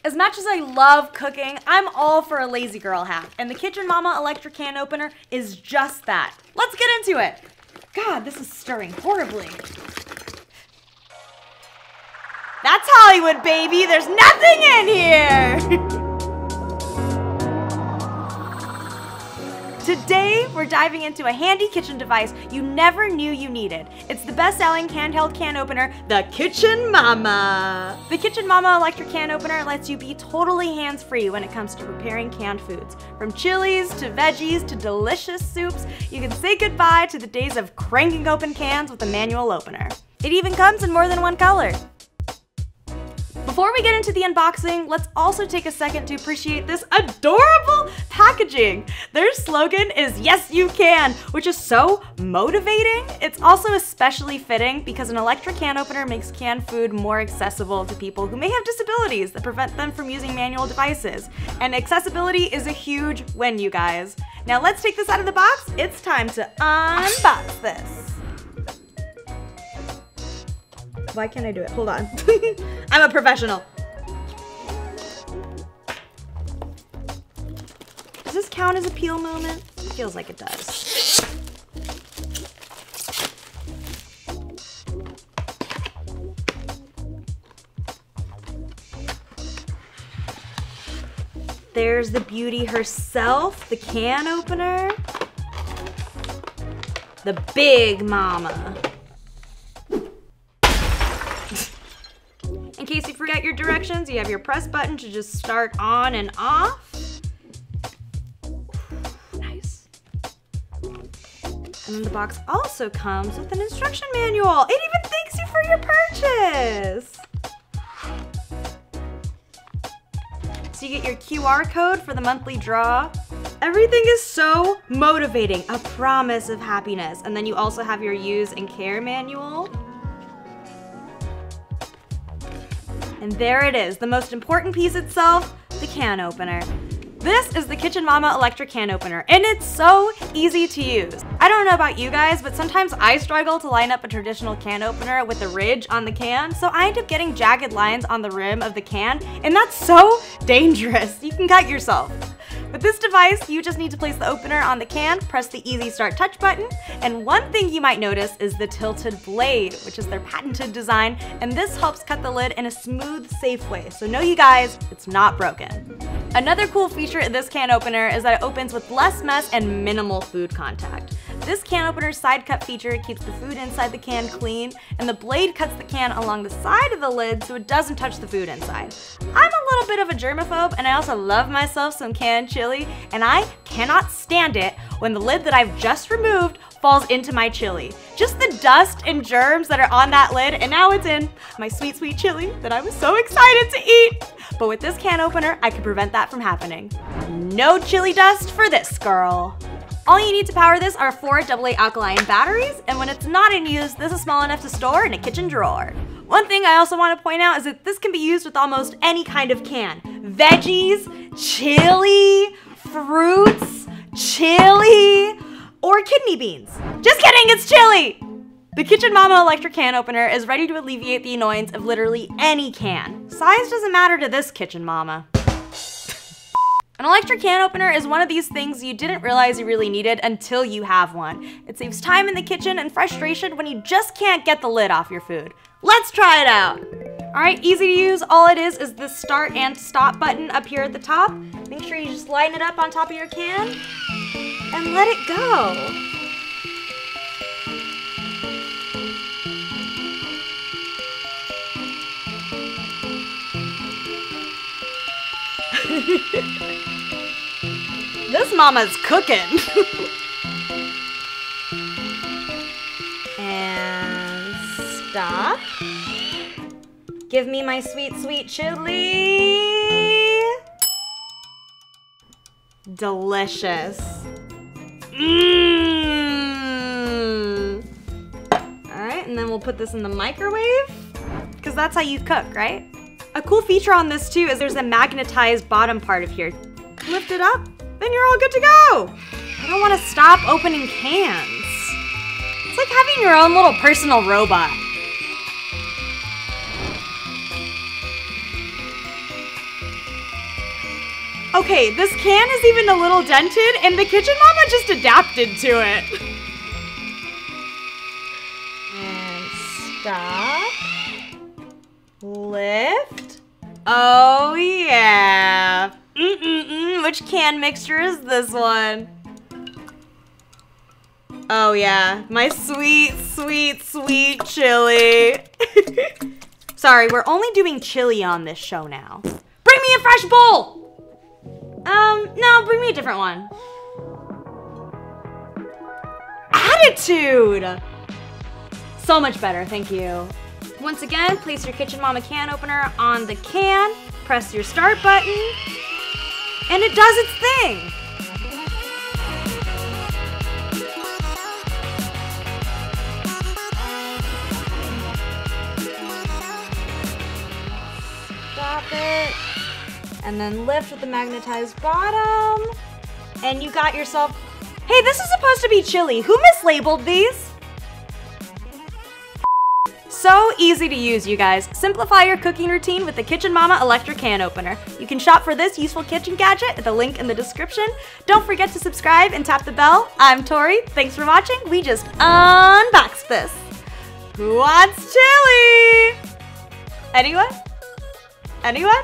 As much as I love cooking, I'm all for a lazy girl hack, and the Kitchen Mama electric can opener is just that. Let's get into it. God, this is stirring horribly. That's Hollywood, baby. There's nothing in here. Today, we're diving into a handy kitchen device you never knew you needed. It's the best-selling handheld can opener, the Kitchen Mama. The Kitchen Mama electric can opener lets you be totally hands-free when it comes to preparing canned foods. From chilies to veggies to delicious soups, you can say goodbye to the days of cranking open cans with a manual opener. It even comes in more than one color. Before we get into the unboxing, let's also take a second to appreciate this adorable packaging. Their slogan is "Yes, you can," which is so motivating. It's also especially fitting because an electric can opener makes canned food more accessible to people who may have disabilities that prevent them from using manual devices. And accessibility is a huge win, you guys. Now let's take this out of the box. It's time to unbox this. Why can't I do it? Hold on. I'm a professional. Does this count as a peel moment? It feels like it does. There's the beauty herself, the can opener. The Big Mama. In case you forget your directions, you have your press button to just start on and off. Nice. And then the box also comes with an instruction manual. It even thanks you for your purchase. So you get your QR code for the monthly draw. Everything is so motivating, a promise of happiness. And then you also have your use and care manual. And there it is, the most important piece itself, the can opener. This is the Kitchen Mama electric can opener, and it's so easy to use. I don't know about you guys, but sometimes I struggle to line up a traditional can opener with a ridge on the can, so I end up getting jagged lines on the rim of the can, and that's so dangerous. You can cut yourself. With this device, you just need to place the opener on the can, press the Easy Start Touch button, and one thing you might notice is the tilted blade, which is their patented design, and this helps cut the lid in a smooth, safe way. So know you guys, it's not broken. Another cool feature of this can opener is that it opens with less mess and minimal food contact. This can opener's side cut feature keeps the food inside the can clean, and the blade cuts the can along the side of the lid so it doesn't touch the food inside. I'm a little bit of a germaphobe, and I also love myself some canned chili, and I cannot stand it when the lid that I've just removed falls into my chili. Just the dust and germs that are on that lid, and now it's in my sweet, sweet chili that I was so excited to eat. But with this can opener, I can prevent that from happening. No chili dust for this girl. All you need to power this are 4 AA alkaline batteries, and when it's not in use, this is small enough to store in a kitchen drawer. One thing I also want to point out is that this can be used with almost any kind of can. Veggies, chili, fruits, chili, or kidney beans. Just kidding, it's chili! The Kitchen Mama electric can opener is ready to alleviate the annoyance of literally any can. Size doesn't matter to this Kitchen Mama. An electric can opener is one of these things you didn't realize you really needed until you have one. It saves time in the kitchen and frustration when you just can't get the lid off your food. Let's try it out. All right, easy to use. All it is the start and stop button up here at the top. Make sure you just line it up on top of your can and let it go. This mama's cooking. And stop. Give me my sweet, sweet chili. Delicious. Mmm. All right, and then we'll put this in the microwave because that's how you cook, right? A cool feature on this too is there's a magnetized bottom part of here. Lift it up, then you're all good to go. I don't want to stop opening cans. It's like having your own little personal robot. Okay, this can is even a little dented, and the Kitchen Mama just adapted to it. And stop. Lift. Oh yeah. Which can mixture is this one? Oh yeah, my sweet, sweet, sweet chili. Sorry, we're only doing chili on this show now. Bring me a fresh bowl! No, bring me a different one. Attitude! So much better, thank you. Once again, place your Kitchen Mama can opener on the can, press your start button, and it does its thing. Stop it. And then lift with the magnetized bottom. And you got yourself... Hey, this is supposed to be chili. Who mislabeled these? So easy to use, you guys. Simplify your cooking routine with the Kitchen Mama electric can opener. You can shop for this useful kitchen gadget at the link in the description. Don't forget to subscribe and tap the bell. I'm Tori. Thanks for watching. We just unboxed this. Who wants chili? Anyone? Anyone?